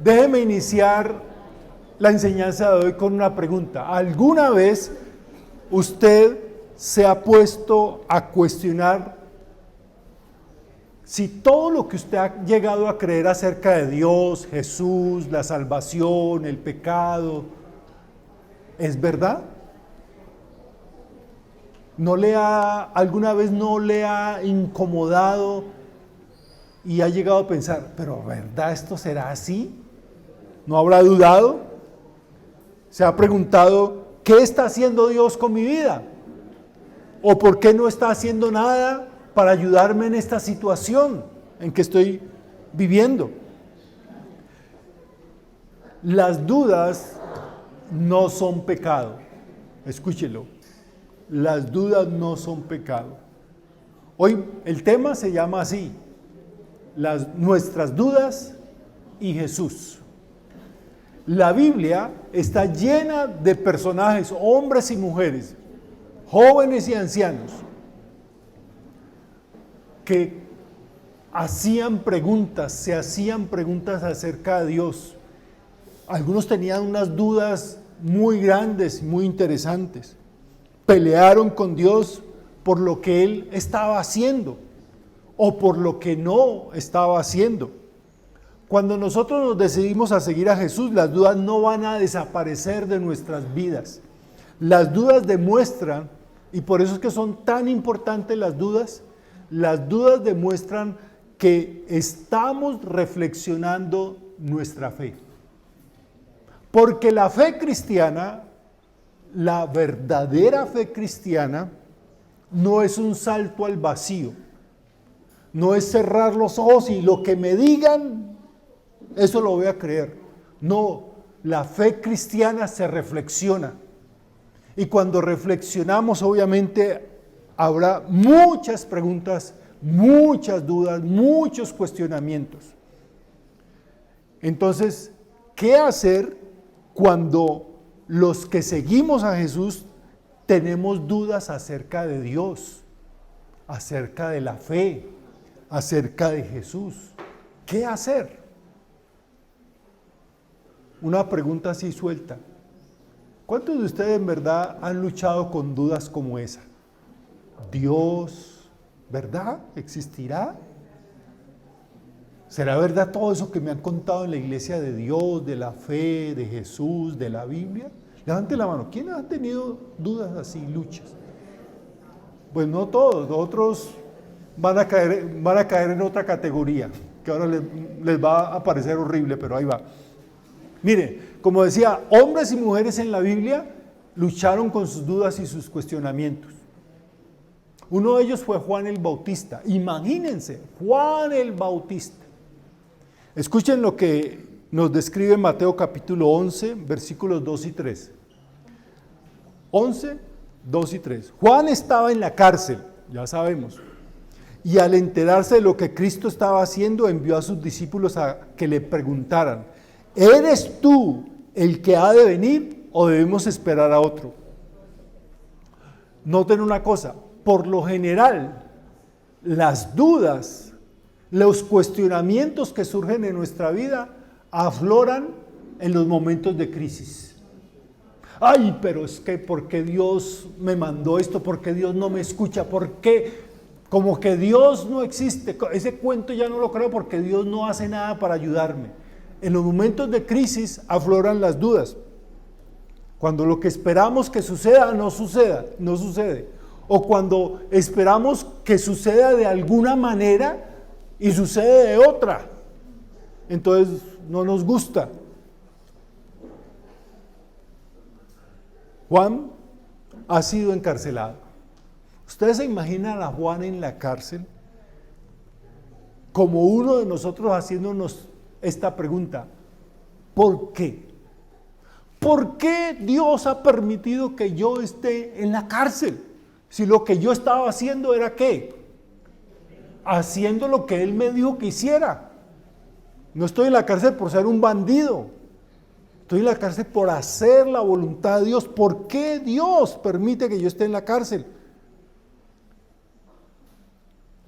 Déjeme iniciar la enseñanza de hoy con una pregunta. ¿Alguna vez usted se ha puesto a cuestionar si todo lo que usted ha llegado a creer acerca de Dios, Jesús, la salvación, el pecado, es verdad? ¿Alguna vez no le ha incomodado y ha llegado a pensar, pero ¿verdad esto será así? ¿No habrá dudado? ¿Se ha preguntado, qué está haciendo Dios con mi vida? ¿O por qué no está haciendo nada para ayudarme en esta situación en que estoy viviendo? Las dudas no son pecado. Escúchelo. Las dudas no son pecado. Hoy el tema se llama así: nuestras dudas y Jesús. La Biblia está llena de personajes, hombres y mujeres, jóvenes y ancianos, que se hacían preguntas acerca de Dios. Algunos tenían unas dudas muy grandes, muy interesantes. Pelearon con Dios por lo que Él estaba haciendo o por lo que no estaba haciendo. Cuando nosotros nos decidimos a seguir a Jesús, las dudas no van a desaparecer de nuestras vidas. Las dudas demuestran, y por eso es que son tan importantes las dudas demuestran que estamos reflexionando nuestra fe. Porque la fe cristiana, la verdadera fe cristiana, no es un salto al vacío, no es cerrar los ojos y lo que me digan, eso lo voy a creer. No, la fe cristiana se reflexiona. Y cuando reflexionamos, obviamente, habrá muchas preguntas, muchas dudas, muchos cuestionamientos. Entonces, ¿qué hacer cuando los que seguimos a Jesús tenemos dudas acerca de Dios, acerca de la fe, acerca de Jesús? ¿Qué hacer? Una pregunta así suelta. ¿Cuántos de ustedes en verdad han luchado con dudas como esa? Dios, ¿verdad? ¿Existirá? ¿Será verdad todo eso que me han contado en la iglesia de Dios, de la fe, de Jesús, de la Biblia? Levante la mano. ¿Quiénes han tenido dudas así, luchas? Pues no todos, otros van a caer en otra categoría, que ahora les va a parecer horrible, pero ahí va. Mire, como decía, hombres y mujeres en la Biblia lucharon con sus dudas y sus cuestionamientos. Uno de ellos fue Juan el Bautista. Imagínense, Juan el Bautista. Escuchen lo que nos describe Mateo capítulo 11, versículos 2 y 3. 11, 2 y 3. Juan estaba en la cárcel, ya sabemos, y al enterarse de lo que Cristo estaba haciendo, envió a sus discípulos a que le preguntaran, ¿eres tú el que ha de venir o debemos esperar a otro? Noten una cosa, por lo general, las dudas, los cuestionamientos que surgen en nuestra vida afloran en los momentos de crisis. Ay, pero es que ¿por qué Dios me mandó esto? ¿Por qué Dios no me escucha? ¿Por qué? Como que Dios no existe. Ese cuento ya no lo creo porque Dios no hace nada para ayudarme. En los momentos de crisis afloran las dudas. Cuando lo que esperamos que suceda no sucede. O cuando esperamos que suceda de alguna manera y sucede de otra. Entonces no nos gusta. Juan ha sido encarcelado. ¿Ustedes se imaginan a Juan en la cárcel como uno de nosotros haciéndonos esta pregunta? ¿Por qué? ¿Por qué Dios ha permitido que yo esté en la cárcel? Si lo que yo estaba haciendo era ¿qué? Haciendo lo que Él me dijo que hiciera. No estoy en la cárcel por ser un bandido. Estoy en la cárcel por hacer la voluntad de Dios. ¿Por qué Dios permite que yo esté en la cárcel?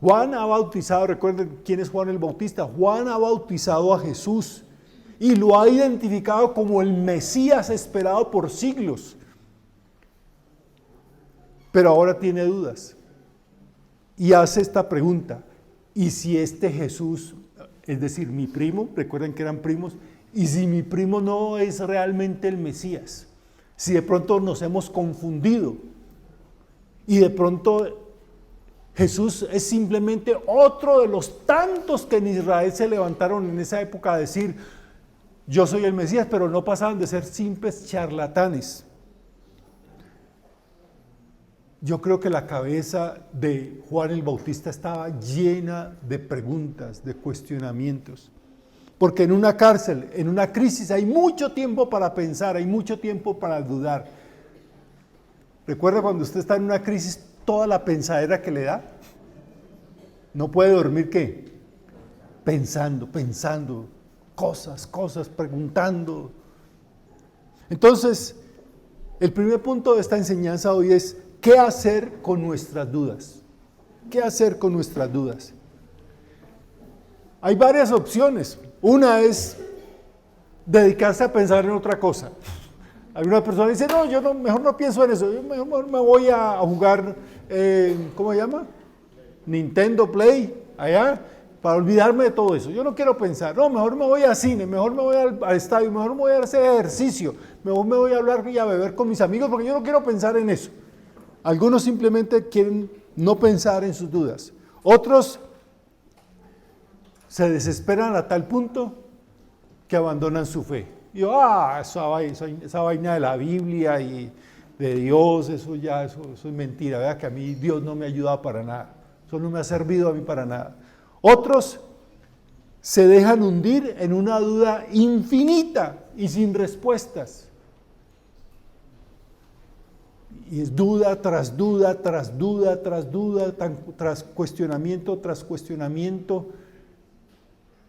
Juan ha bautizado, recuerden quién es Juan el Bautista. Juan ha bautizado a Jesús y lo ha identificado como el Mesías esperado por siglos. Pero ahora tiene dudas y hace esta pregunta: ¿y si este Jesús, es decir, mi primo, recuerden que eran primos, y si mi primo no es realmente el Mesías? Si de pronto nos hemos confundido y de pronto Jesús es simplemente otro de los tantos que en Israel se levantaron en esa época a decir: yo soy el Mesías, pero no pasaban de ser simples charlatanes. Yo creo que la cabeza de Juan el Bautista estaba llena de preguntas, de cuestionamientos. Porque en una cárcel, en una crisis, hay mucho tiempo para pensar, hay mucho tiempo para dudar. ¿Recuerda cuando usted está en una crisis, toda la pensadera que le da? No puede dormir, ¿qué? Pensando, cosas, preguntando. Entonces, el primer punto de esta enseñanza hoy es: ¿qué hacer con nuestras dudas? ¿Qué hacer con nuestras dudas? Hay varias opciones. Una es dedicarse a pensar en otra cosa. Alguna persona dice: no, yo no, mejor no pienso en eso, yo mejor me voy a jugar, ¿cómo se llama? Nintendo Play, allá, para olvidarme de todo eso. Yo no quiero pensar, no, mejor me voy al cine, mejor me voy al estadio, mejor me voy a hacer ejercicio, mejor me voy a hablar y a beber con mis amigos porque yo no quiero pensar en eso. Algunos simplemente quieren no pensar en sus dudas. Otros se desesperan a tal punto que abandonan su fe. Y yo, esa vaina de la Biblia y de Dios, eso es mentira, ¿verdad? Que a mí Dios no me ha ayudado para nada, eso no me ha servido a mí para nada. Otros se dejan hundir en una duda infinita y sin respuestas. Y es duda tras duda, tras duda, tras duda, tras cuestionamiento,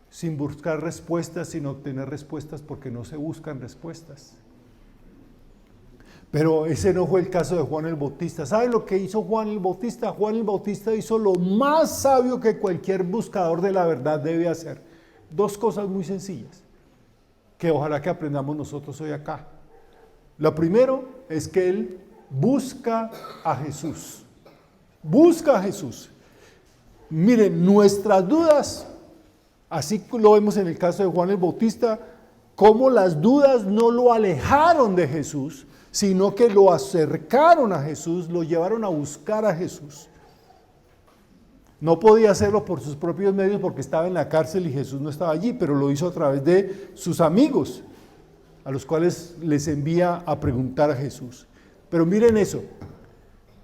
sin buscar respuestas, sin obtener respuestas, porque no se buscan respuestas. Pero ese no fue el caso de Juan el Bautista. ¿Saben lo que hizo Juan el Bautista? Juan el Bautista hizo lo más sabio que cualquier buscador de la verdad debe hacer. Dos cosas muy sencillas, que ojalá que aprendamos nosotros hoy acá. Lo primero es que él busca a Jesús. Busca a Jesús. Miren, nuestras dudas, así lo vemos en el caso de Juan el Bautista, cómo las dudas no lo alejaron de Jesús, sino que lo acercaron a Jesús, lo llevaron a buscar a Jesús. No podía hacerlo por sus propios medios porque estaba en la cárcel y Jesús no estaba allí, pero lo hizo a través de sus amigos, a los cuales les envía a preguntar a Jesús. Pero miren eso,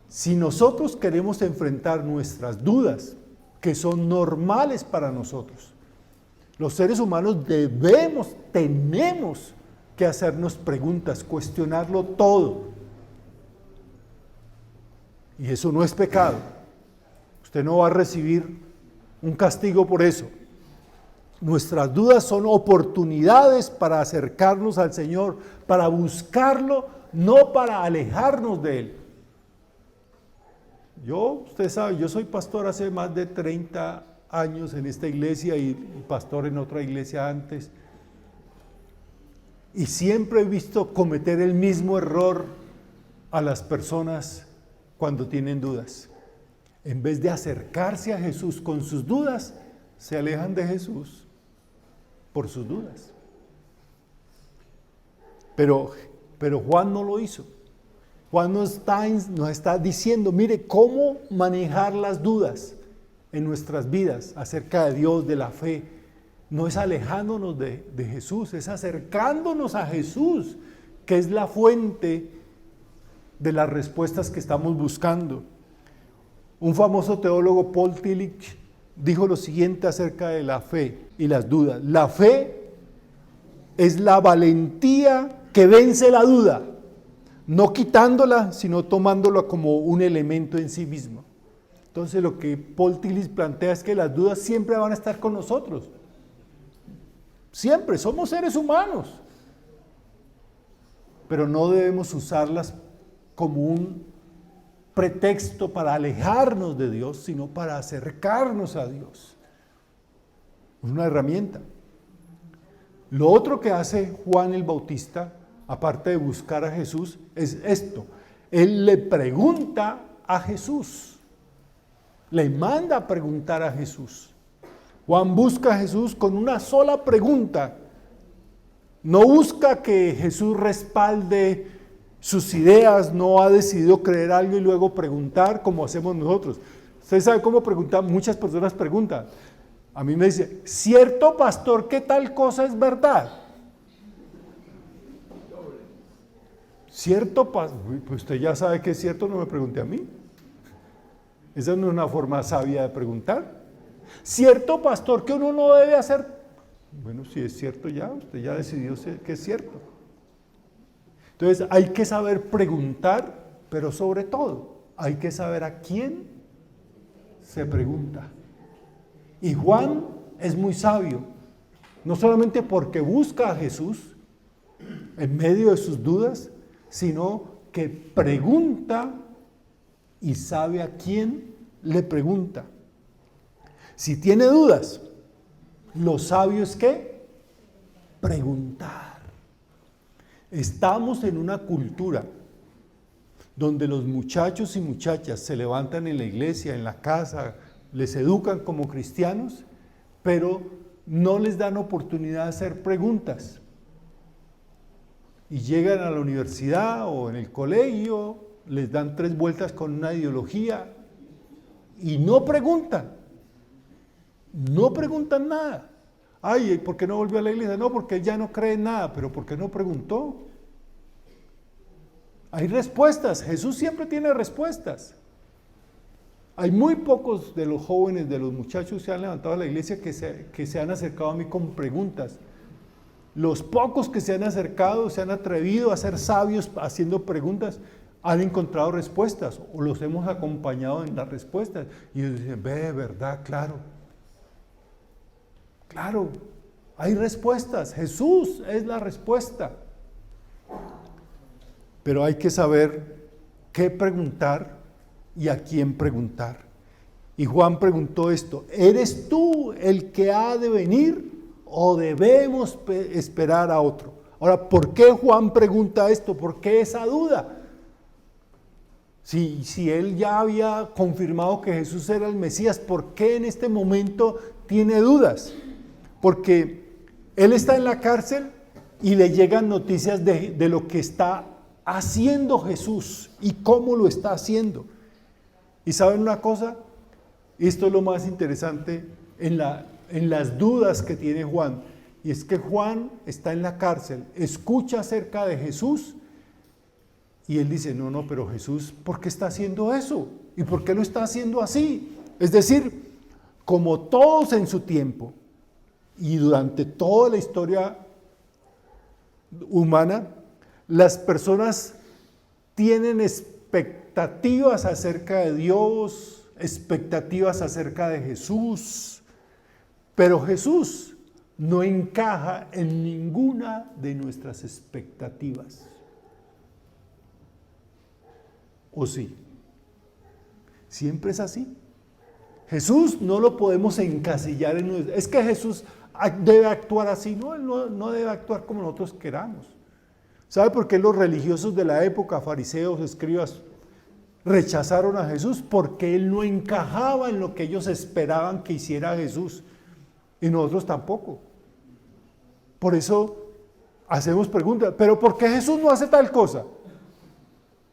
si nosotros queremos enfrentar nuestras dudas, que son normales para nosotros, los seres humanos tenemos que hacernos preguntas, cuestionarlo todo. Y eso no es pecado. Usted no va a recibir un castigo por eso. Nuestras dudas son oportunidades para acercarnos al Señor, para buscarlo, no para alejarnos de Él. Usted sabe, yo soy pastor hace más de 30 años en esta iglesia y pastor en otra iglesia antes. Y siempre he visto cometer el mismo error a las personas cuando tienen dudas. En vez de acercarse a Jesús con sus dudas, se alejan de Jesús por sus dudas. Pero Juan no lo hizo. Juan nos está diciendo, mire, cómo manejar las dudas en nuestras vidas acerca de Dios, de la fe. No es alejándonos de Jesús, es acercándonos a Jesús, que es la fuente de las respuestas que estamos buscando. Un famoso teólogo, Paul Tillich, dijo lo siguiente acerca de la fe y las dudas. La fe es la valentía que vence la duda, no quitándola, sino tomándola como un elemento en sí mismo. Entonces lo que Paul Tillich plantea es que las dudas siempre van a estar con nosotros. Siempre, somos seres humanos. Pero no debemos usarlas como un pretexto para alejarnos de Dios, sino para acercarnos a Dios. Es una herramienta. Lo otro que hace Juan el Bautista, aparte de buscar a Jesús, es esto. Él le pregunta a Jesús. Le manda a preguntar a Jesús. Juan busca a Jesús con una sola pregunta. No busca que Jesús respalde sus ideas, no ha decidido creer algo y luego preguntar como hacemos nosotros. Usted sabe cómo preguntar, muchas personas preguntan. A mí me dice, ¿cierto pastor que tal cosa es verdad? ¿Cierto pastor? Pues usted ya sabe que es cierto, no me pregunte a mí. Esa no es una forma sabia de preguntar. ¿Cierto pastor que uno no debe hacer? Bueno, si es cierto ya, usted ya decidió que es cierto. Entonces hay que saber preguntar, pero sobre todo hay que saber a quién se pregunta. Y Juan es muy sabio, no solamente porque busca a Jesús en medio de sus dudas, sino que pregunta y sabe a quién le pregunta. Si tiene dudas, lo sabio es ¿qué? Preguntar. Estamos en una cultura donde los muchachos y muchachas se levantan en la iglesia, en la casa, les educan como cristianos, pero no les dan oportunidad de hacer preguntas. Y llegan a la universidad o en el colegio, les dan 3 vueltas con una ideología y no preguntan. No preguntan nada. Ay, ¿por qué no volvió a la iglesia? No, porque él ya no cree en nada, pero ¿por qué no preguntó? Hay respuestas, Jesús siempre tiene respuestas. Hay muy pocos de los jóvenes, de los muchachos que se han levantado a la iglesia que se han acercado a mí con preguntas. Los pocos que se han acercado, se han atrevido a ser sabios haciendo preguntas, han encontrado respuestas o los hemos acompañado en las respuestas. Y ellos dicen, ve, verdad, claro. Claro, hay respuestas. Jesús es la respuesta. Pero hay que saber qué preguntar y a quién preguntar. Y Juan preguntó esto, ¿eres tú el que ha de venir o debemos esperar a otro? Ahora, ¿por qué Juan pregunta esto? ¿Por qué esa duda? Si él ya había confirmado que Jesús era el Mesías, ¿por qué en este momento tiene dudas? Porque él está en la cárcel y le llegan noticias de lo que está haciendo Jesús y cómo lo está haciendo. ¿Y saben una cosa? Esto es lo más interesante en las dudas que tiene Juan. Y es que Juan está en la cárcel, escucha acerca de Jesús y él dice, no, pero Jesús, ¿por qué está haciendo eso? ¿Y por qué lo está haciendo así? Es decir, como todos en su tiempo y durante toda la historia humana, las personas tienen expectativas acerca de Dios, expectativas acerca de Jesús, pero Jesús no encaja en ninguna de nuestras expectativas. ¿O sí? Siempre es así. Jesús no lo podemos encasillar en... Es que Jesús debe actuar así. No, él no debe actuar como nosotros queramos. ¿Sabe por qué los religiosos de la época, fariseos, escribas, rechazaron a Jesús? Porque él no encajaba en lo que ellos esperaban que hiciera Jesús. Y nosotros tampoco. Por eso hacemos preguntas, ¿pero por qué Jesús no hace tal cosa?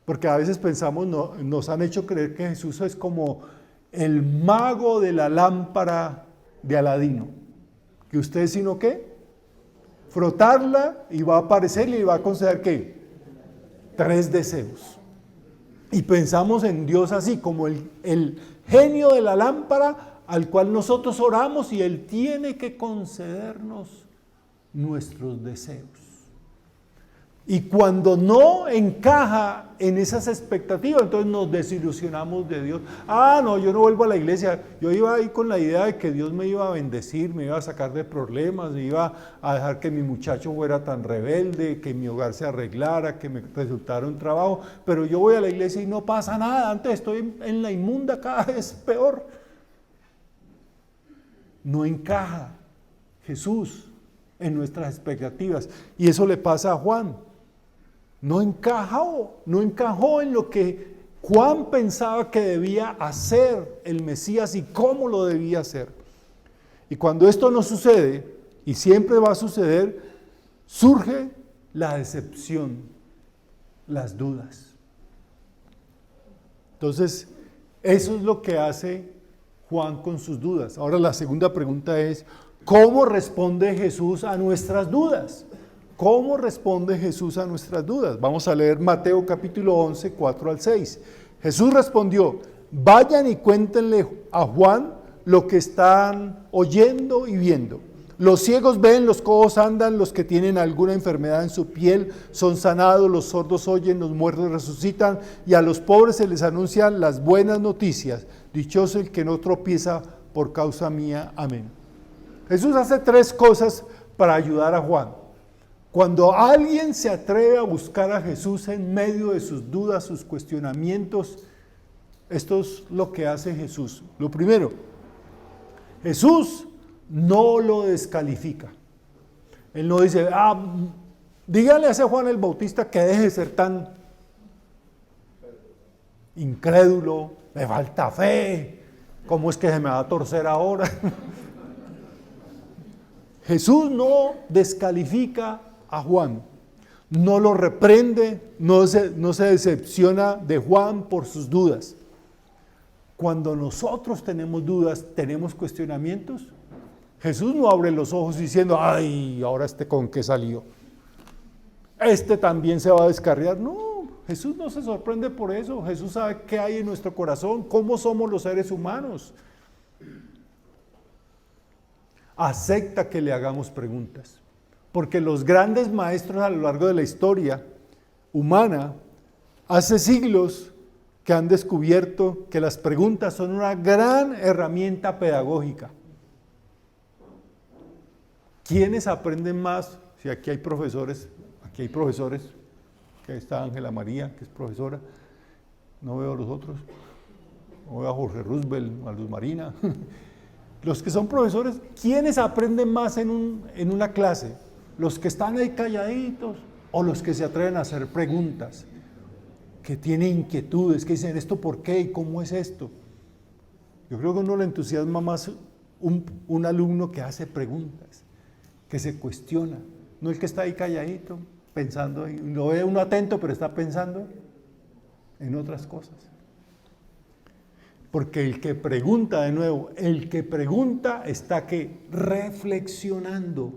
Porque a veces pensamos, nos han hecho creer que Jesús es como el mago de la lámpara de Aladino. Que usted sino qué, frotarla y va a aparecer y va a conceder ¿qué? 3 deseos. Y pensamos en Dios así, como el genio de la lámpara al cual nosotros oramos y Él tiene que concedernos nuestros deseos. Y cuando no encaja en esas expectativas, entonces nos desilusionamos de Dios. No, yo no vuelvo a la iglesia. Yo iba ahí con la idea de que Dios me iba a bendecir, me iba a sacar de problemas, me iba a dejar que mi muchacho fuera tan rebelde, que mi hogar se arreglara, que me resultara un trabajo. Pero yo voy a la iglesia y no pasa nada. Antes estoy en la inmunda, cada vez peor. No encaja. Jesús en nuestras expectativas. Y eso le pasa a Juan. No encajó en lo que Juan pensaba que debía hacer el Mesías y cómo lo debía hacer. Y cuando esto no sucede, y siempre va a suceder, surge la decepción, las dudas. Entonces, eso es lo que hace Juan con sus dudas. Ahora la segunda pregunta es, ¿cómo responde Jesús a nuestras dudas? ¿Cómo responde Jesús a nuestras dudas? Vamos a leer Mateo capítulo 11, 4 al 6. Jesús respondió, vayan y cuéntenle a Juan lo que están oyendo y viendo. Los ciegos ven, los cojos andan, los que tienen alguna enfermedad en su piel son sanados, los sordos oyen, los muertos resucitan, y a los pobres se les anuncian las buenas noticias. Dichoso el que no tropieza por causa mía. Amén. Jesús hace 3 cosas para ayudar a Juan. Cuando alguien se atreve a buscar a Jesús en medio de sus dudas, sus cuestionamientos, esto es lo que hace Jesús. Lo primero, Jesús no lo descalifica. Él no dice, dígale a ese Juan el Bautista que deje de ser tan incrédulo, le falta fe, ¿cómo es que se me va a torcer ahora? Jesús no descalifica a Juan, no lo reprende, no se decepciona de Juan por sus dudas. Cuando nosotros tenemos dudas, tenemos cuestionamientos, Jesús no abre los ojos diciendo, ay, ahora con qué salió, también se va a descarriar. No, Jesús no se sorprende por eso. Jesús sabe qué hay en nuestro corazón, cómo somos los seres humanos. Acepta que le hagamos preguntas, porque los grandes maestros a lo largo de la historia humana, hace siglos que han descubierto que las preguntas son una gran herramienta pedagógica. ¿Quiénes aprenden más? Si aquí hay profesores, que está Ángela María, que es profesora, no veo a los otros, no veo a Jorge Roosevelt, a Luz Marina. Los que son profesores, ¿quiénes aprenden más en una clase? ¿Los que están ahí calladitos o los que se atreven a hacer preguntas? Que tienen inquietudes, que dicen, ¿esto por qué? ¿Y cómo es esto? Yo creo que a uno le entusiasma más un alumno que hace preguntas, que se cuestiona, no el que está ahí calladito, pensando, lo ve uno atento, pero está pensando en otras cosas. Porque el que pregunta, de nuevo, el que pregunta está ¿qué? Reflexionando.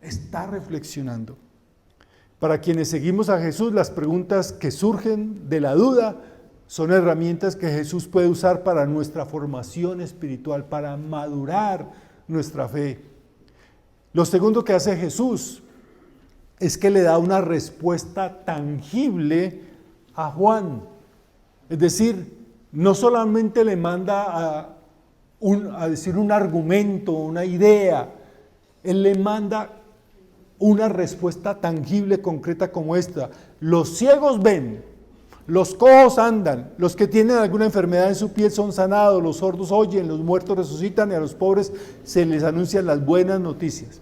Está reflexionando. Para quienes seguimos a Jesús, las preguntas que surgen de la duda son herramientas que Jesús puede usar para nuestra formación espiritual, para madurar nuestra fe. Lo segundo que hace Jesús es que le da una respuesta tangible a Juan. Es decir, no solamente le manda a decir un argumento, una idea, él le manda una respuesta tangible, concreta como esta. Los ciegos ven, los cojos andan, los que tienen alguna enfermedad en su piel son sanados, los sordos oyen, los muertos resucitan y a los pobres se les anuncian las buenas noticias.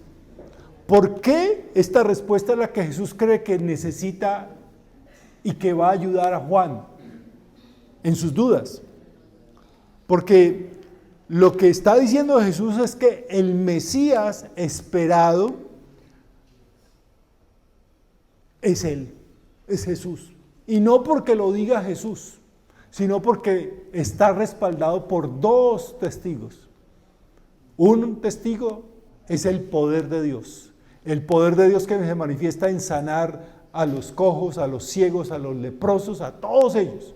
¿Por qué esta respuesta es la que Jesús cree que necesita y que va a ayudar a Juan en sus dudas? Porque lo que está diciendo Jesús es que el Mesías esperado es Él, es Jesús. Y no porque lo diga Jesús, sino porque está respaldado por 2 testigos. Un testigo es el poder de Dios. El poder de Dios que se manifiesta en sanar a los cojos, a los ciegos, a los leprosos, a todos ellos.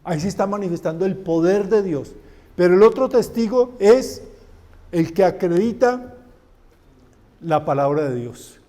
Ahí se está manifestando el poder de Dios. Pero el otro testigo es el que acredita la palabra de Dios.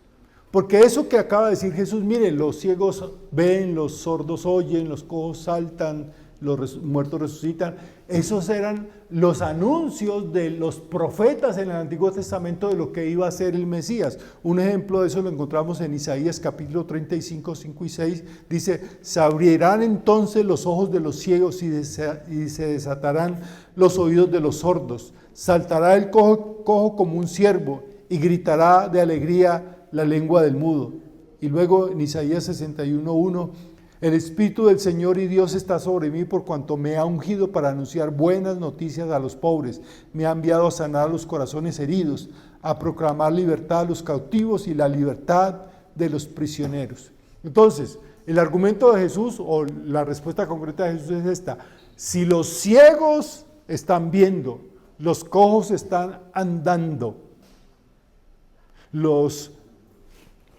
Porque eso que acaba de decir Jesús, mire, los ciegos ven, los sordos oyen, los cojos saltan, los muertos resucitan, esos eran los anuncios de los profetas en el Antiguo Testamento de lo que iba a ser el Mesías. Un ejemplo de eso lo encontramos en Isaías capítulo 35, 5 y 6, dice, se abrirán entonces los ojos de los ciegos y se desatarán los oídos de los sordos, saltará el cojo como un ciervo y gritará de alegría la lengua del mudo. Y luego en Isaías 61:1, el Espíritu del Señor y Dios está sobre mí por cuanto me ha ungido para anunciar buenas noticias a los pobres. Me ha enviado a sanar los corazones heridos, a proclamar libertad a los cautivos y la libertad de los prisioneros. Entonces, el argumento de Jesús, o la respuesta concreta de Jesús es esta: si los ciegos están viendo, los cojos están andando, los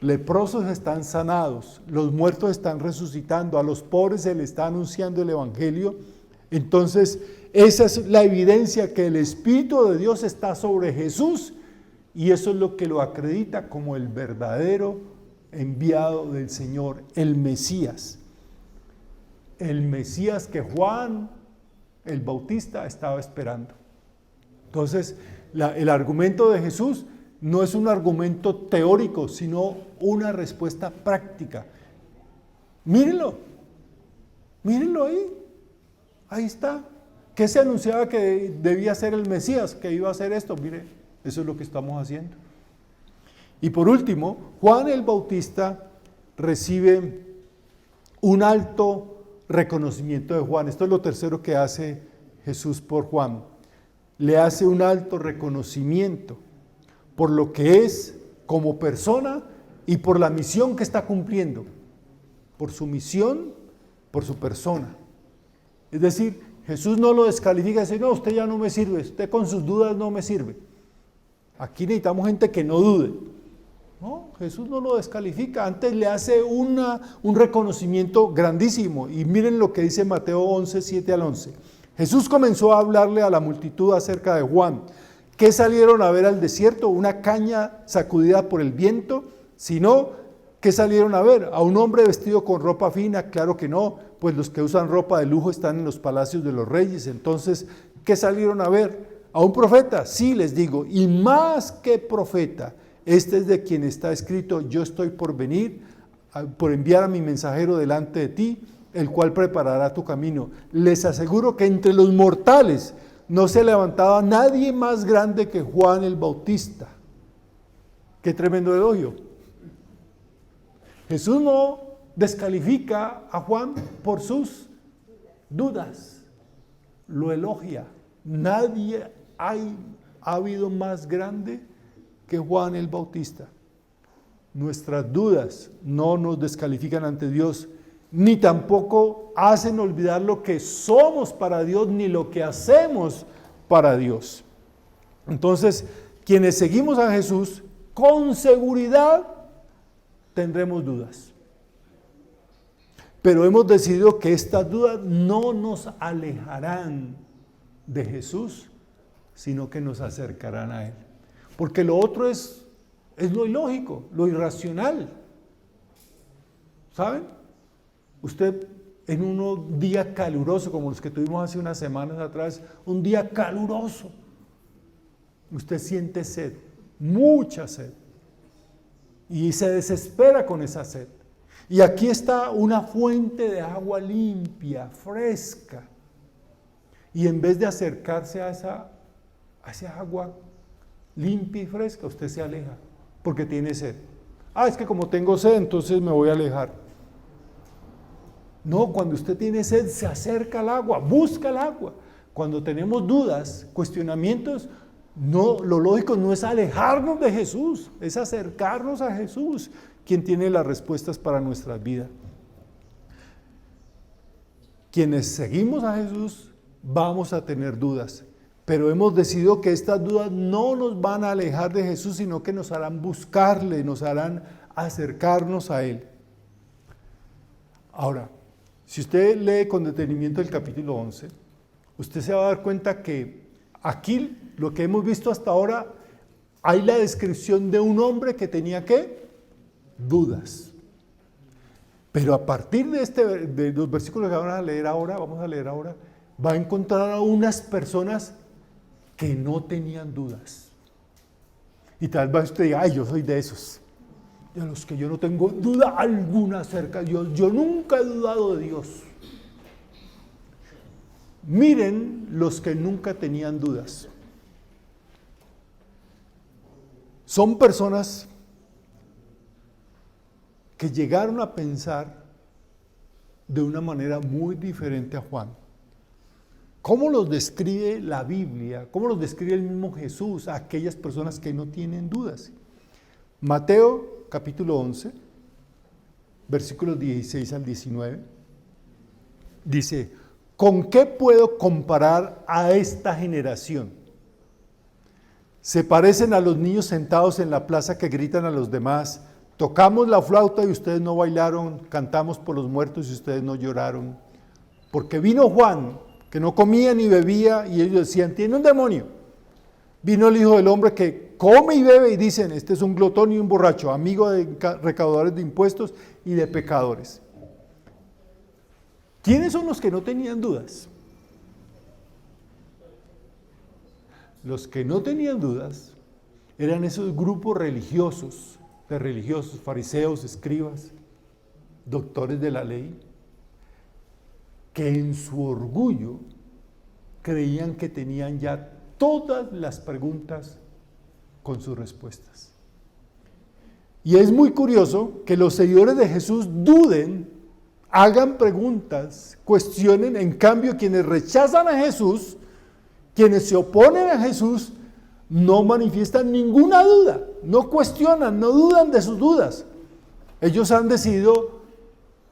leprosos están sanados, los muertos están resucitando, a los pobres se les está anunciando el Evangelio, entonces esa es la evidencia que el Espíritu de Dios está sobre Jesús, y eso es lo que lo acredita como el verdadero enviado del Señor, el Mesías que Juan el Bautista estaba esperando. Entonces, el argumento de Jesús no es un argumento teórico, sino una respuesta práctica. Mírenlo ahí está. ¿Qué se anunciaba que debía ser el Mesías, que iba a hacer esto? Mire, eso es lo que estamos haciendo. Y por último, Juan el Bautista recibe un alto reconocimiento de Juan. Esto es lo tercero que hace Jesús por Juan. Le hace un alto reconocimiento por lo que es como persona y por la misión que está cumpliendo. Por su misión, por su persona. Es decir, Jesús no lo descalifica y dice: no, usted ya no me sirve, usted con sus dudas no me sirve. Aquí necesitamos gente que no dude. No, Jesús no lo descalifica, antes le hace un reconocimiento grandísimo. Y miren lo que dice Mateo 11, 7 al 11. Jesús comenzó a hablarle a la multitud acerca de Juan. ¿Qué salieron a ver al desierto? ¿Una caña sacudida por el viento? Si no, ¿qué salieron a ver? ¿A un hombre vestido con ropa fina? Claro que no, pues los que usan ropa de lujo están en los palacios de los reyes. Entonces, ¿qué salieron a ver? ¿A un profeta? Sí, les digo, y más que profeta. Este es de quien está escrito: yo estoy por venir, por enviar a mi mensajero delante de ti, el cual preparará tu camino. Les aseguro que entre los mortales no se levantaba nadie más grande que Juan el Bautista. Qué tremendo elogio. Jesús no descalifica a Juan por sus dudas, lo elogia. Nadie ha habido más grande que Juan el Bautista. Nuestras dudas no nos descalifican ante Dios, ni tampoco hacen olvidar lo que somos para Dios, ni lo que hacemos para Dios. Entonces, quienes seguimos a Jesús, con seguridad tendremos dudas. Pero hemos decidido que estas dudas no nos alejarán de Jesús, sino que nos acercarán a Él. Porque lo otro es lo ilógico, lo irracional. ¿Saben? Usted en un día caluroso, como los que tuvimos hace unas semanas atrás, un día caluroso, usted siente sed, mucha sed, y se desespera con esa sed. Y aquí está una fuente de agua limpia, fresca, y en vez de acercarse a esa agua limpia y fresca, usted se aleja porque tiene sed. Es que como tengo sed, entonces me voy a alejar. No, cuando usted tiene sed, se acerca al agua, busca el agua. Cuando tenemos dudas, cuestionamientos, no, lo lógico no es alejarnos de Jesús, es acercarnos a Jesús, quien tiene las respuestas para nuestras vidas. Quienes seguimos a Jesús, vamos a tener dudas, pero hemos decidido que estas dudas no nos van a alejar de Jesús, sino que nos harán buscarle, nos harán acercarnos a Él. Ahora, si usted lee con detenimiento el capítulo 11, usted se va a dar cuenta que aquí, lo que hemos visto hasta ahora, hay la descripción de un hombre que tenía ¿qué? Dudas. Pero a partir de los versículos que vamos a leer ahora, va a encontrar a unas personas que no tenían dudas. Y tal vez usted diga: yo soy de esos, de los que yo no tengo duda alguna acerca de Dios. Yo nunca he dudado de Dios. Miren los que nunca tenían dudas. Son personas que llegaron a pensar de una manera muy diferente a Juan. ¿Cómo los describe la Biblia? ¿Cómo los describe el mismo Jesús a aquellas personas que no tienen dudas? Mateo capítulo 11, versículos 16 al 19, dice: ¿con qué puedo comparar a esta generación? Se parecen a los niños sentados en la plaza que gritan a los demás: tocamos la flauta y ustedes no bailaron, cantamos por los muertos y ustedes no lloraron. Porque vino Juan, que no comía ni bebía, y ellos decían: tiene un demonio. Vino el Hijo del Hombre, que come y bebe, y dicen: este es un glotón y un borracho, amigo de recaudadores de impuestos y de pecadores. ¿Quiénes son los que no tenían dudas? Los que no tenían dudas eran esos grupos religiosos, fariseos, escribas, doctores de la ley, que en su orgullo creían que tenían ya todas las preguntas con sus respuestas. Y es muy curioso que los seguidores de Jesús duden, hagan preguntas, cuestionen. En cambio, quienes rechazan a Jesús, quienes se oponen a Jesús, no manifiestan ninguna duda, no cuestionan, no dudan de sus dudas. Ellos han decidido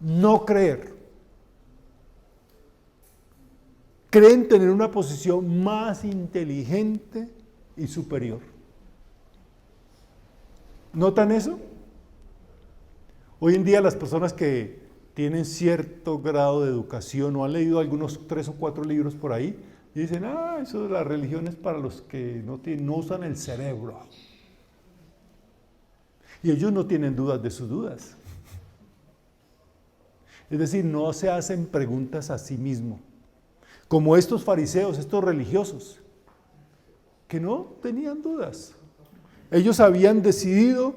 no creer. Creen tener una posición más inteligente y superior. ¿Notan eso? Hoy en día las personas que tienen cierto grado de educación o han leído algunos 3 o 4 libros por ahí, y dicen: eso de la religión es para los que no usan el cerebro. Y ellos no tienen dudas de sus dudas. Es decir, no se hacen preguntas a sí mismos. Como estos fariseos, estos religiosos, que no tenían dudas. Ellos habían decidido,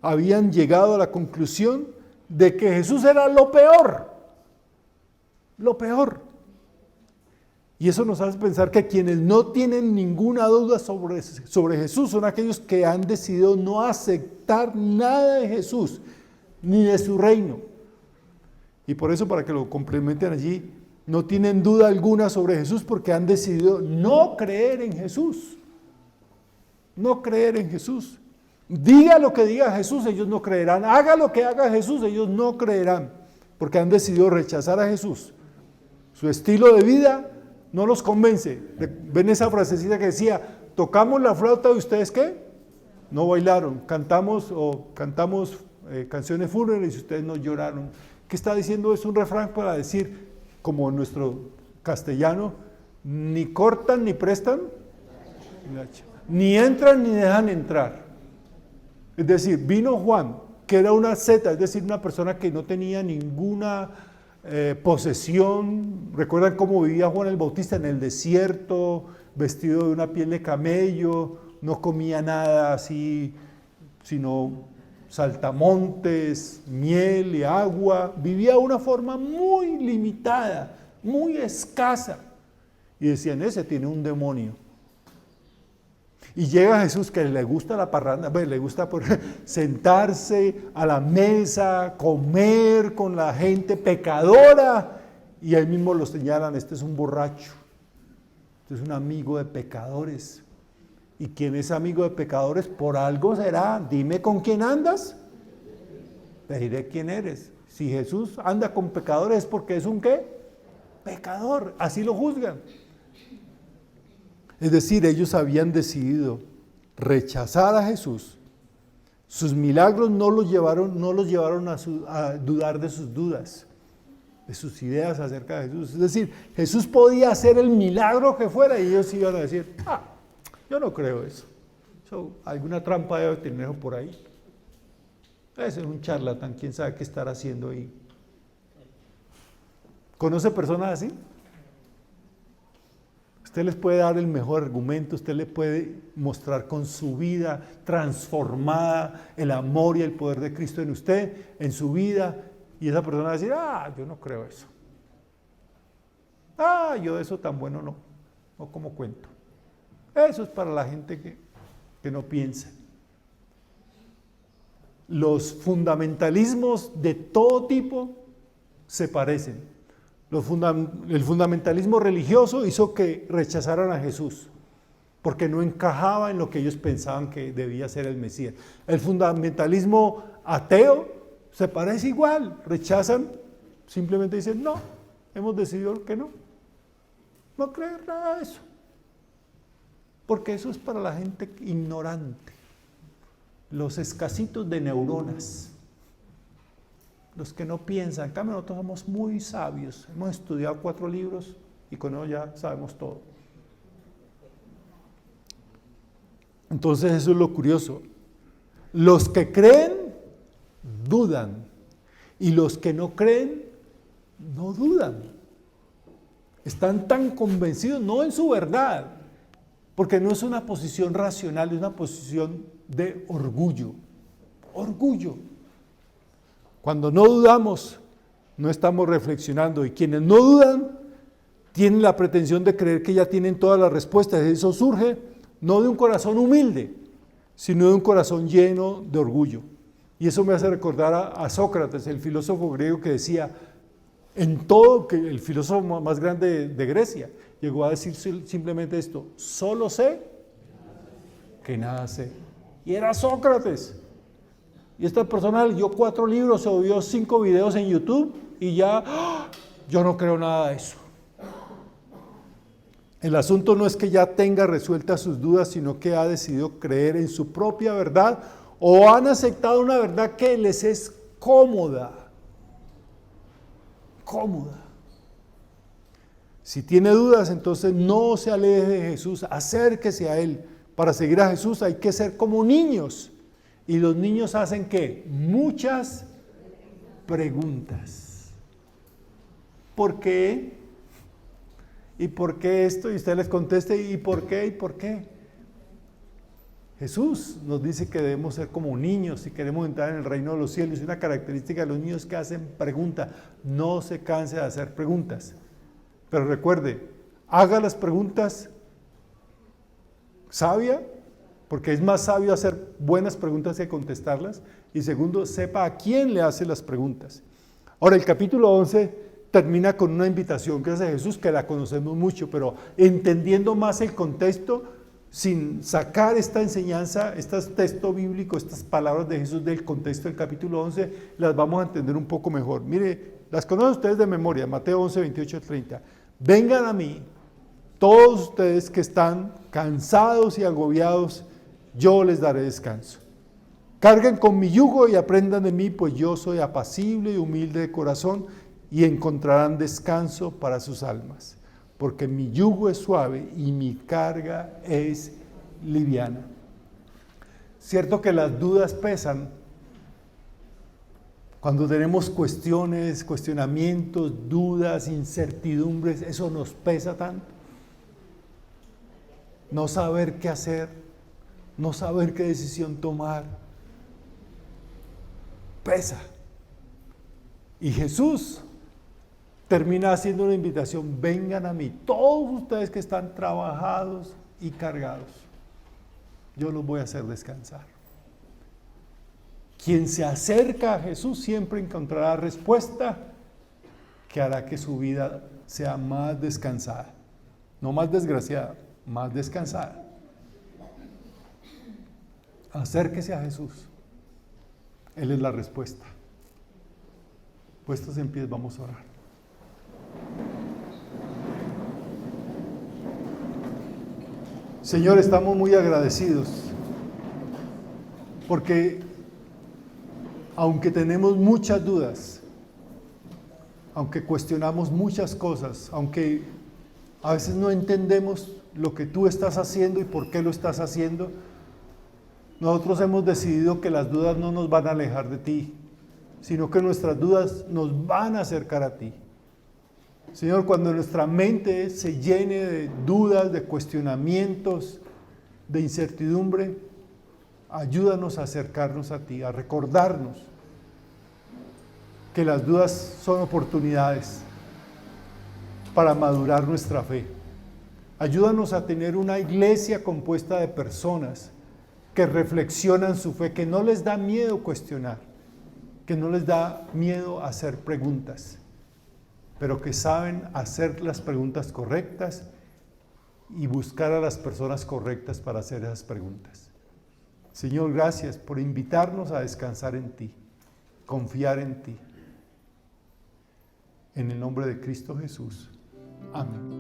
habían llegado a la conclusión de que Jesús era lo peor. Lo peor. Y eso nos hace pensar que quienes no tienen ninguna duda sobre Jesús son aquellos que han decidido no aceptar nada de Jesús, ni de su reino. Y por eso, para que lo complementen allí, no tienen duda alguna sobre Jesús porque han decidido no creer en Jesús. No creer en Jesús. Diga lo que diga Jesús, ellos no creerán. Haga lo que haga Jesús, ellos no creerán. Porque han decidido rechazar a Jesús. Su estilo de vida no los convence. ¿Ven esa frasecita que decía: tocamos la flauta y ustedes qué? No bailaron. Cantamos canciones fúnebres y ustedes no lloraron. ¿Qué está diciendo? Es un refrán para decir, como en nuestro castellano: ni cortan ni prestan, ni entran ni dejan entrar. Es decir, vino Juan, que era una zeta, es decir, una persona que no tenía ninguna posesión. ¿Recuerdan cómo vivía Juan el Bautista en el desierto, vestido de una piel de camello? No comía nada así, sino saltamontes, miel y agua. Vivía de una forma muy limitada, muy escasa. Y decían: ese tiene un demonio. Y llega Jesús, que le gusta la parranda, le gusta sentarse a la mesa, comer con la gente pecadora, y ahí mismo lo señalan: este es un borracho, este es un amigo de pecadores. ¿Y quién es amigo de pecadores? Por algo será. Dime con quién andas, te diré quién eres. Si Jesús anda con pecadores es porque es un ¿qué? Pecador. Así lo juzgan. Es decir, ellos habían decidido rechazar a Jesús. Sus milagros no los llevaron a dudar de sus dudas, de sus ideas acerca de Jesús. Es decir, Jesús podía hacer el milagro que fuera y ellos iban a decir: yo no creo eso. Alguna trampa debe tener por ahí. Ese es un charlatán, quién sabe qué estará haciendo ahí. ¿Conoce personas así? Usted les puede dar el mejor argumento, usted le puede mostrar con su vida transformada el amor y el poder de Cristo en usted, en su vida, y esa persona va a decir: yo no creo eso. Yo de eso tan bueno no como cuento. Eso es para la gente que no piensa. los fundamentalismos de todo tipo se parecen. El fundamentalismo religioso hizo que rechazaran a Jesús, porque no encajaba en lo que ellos pensaban que debía ser el Mesías. El fundamentalismo ateo se parece igual, rechazan, simplemente dicen, no, hemos decidido que no creer nada de eso, porque eso es para la gente ignorante, los escasitos de neuronas, los que no piensan. En cambio, nosotros somos muy sabios, hemos estudiado 4 libros y con eso ya sabemos todo. Entonces eso es lo curioso. Los que creen, dudan. Y los que no creen, no dudan. Están tan convencidos, no en su verdad, porque no es una posición racional, es una posición de orgullo. Orgullo. Cuando no dudamos, no estamos reflexionando. Y quienes no dudan, tienen la pretensión de creer que ya tienen todas las respuestas. Eso surge no de un corazón humilde, sino de un corazón lleno de orgullo. Y eso me hace recordar a Sócrates, el filósofo griego, que decía, en todo, que el filósofo más grande de Grecia, llegó a decir simplemente esto: solo sé que nada sé. Y era Sócrates. Y esta persona leyó 4 libros, o vio 5 videos en YouTube y ya, yo no creo nada de eso. El asunto no es que ya tenga resueltas sus dudas, sino que ha decidido creer en su propia verdad, o han aceptado una verdad que les es cómoda. Cómoda. Si tiene dudas, entonces no se aleje de Jesús, acérquese a Él. Para seguir a Jesús hay que ser como niños. Y los niños hacen ¿qué? Muchas preguntas. ¿Por qué? ¿Y por qué esto? Y usted les conteste, ¿y por qué? ¿Y por qué? Jesús nos dice que debemos ser como niños si queremos entrar en el reino de los cielos. Es una característica de los niños que hacen preguntas. No se canse de hacer preguntas. Pero recuerde, haga las preguntas sabia, porque es más sabio hacer buenas preguntas que contestarlas. Y segundo, sepa a quién le hace las preguntas. Ahora, el capítulo 11 termina con una invitación que hace Jesús, que la conocemos mucho, pero entendiendo más el contexto, sin sacar esta enseñanza, este texto bíblico, estas palabras de Jesús del contexto del capítulo 11, las vamos a entender un poco mejor. Mire, las conocen ustedes de memoria, Mateo 11, 28 al 30. Vengan a mí, todos ustedes que están cansados y agobiados, yo les daré descanso. Carguen con mi yugo y aprendan de mí, pues yo soy apacible y humilde de corazón, y encontrarán descanso para sus almas, porque mi yugo es suave y mi carga es liviana. Cierto que las dudas pesan. Cuando tenemos cuestiones, cuestionamientos, dudas, incertidumbres, eso nos pesa tanto. No saber qué hacer, no saber qué decisión tomar, pesa. Y Jesús termina haciendo una invitación: vengan a mí, todos ustedes que están trabajados y cargados, yo los voy a hacer descansar. Quien se acerca a Jesús siempre encontrará respuesta que hará que su vida sea más descansada, no más desgraciada, más descansada. Acérquese a Jesús, Él es la respuesta. Puestos en pie, vamos a orar. Señor, estamos muy agradecidos porque aunque tenemos muchas dudas, aunque cuestionamos muchas cosas, aunque a veces no entendemos lo que tú estás haciendo y por qué lo estás haciendo, nosotros hemos decidido que las dudas no nos van a alejar de ti, sino que nuestras dudas nos van a acercar a ti. Señor, cuando nuestra mente se llene de dudas, de cuestionamientos, de incertidumbre, ayúdanos a acercarnos a ti, a recordarnos que las dudas son oportunidades para madurar nuestra fe. Ayúdanos a tener una iglesia compuesta de personas que reflexionan su fe, que no les da miedo cuestionar, que no les da miedo hacer preguntas, pero que saben hacer las preguntas correctas y buscar a las personas correctas para hacer esas preguntas. Señor, gracias por invitarnos a descansar en ti, confiar en ti. En el nombre de Cristo Jesús. Amén.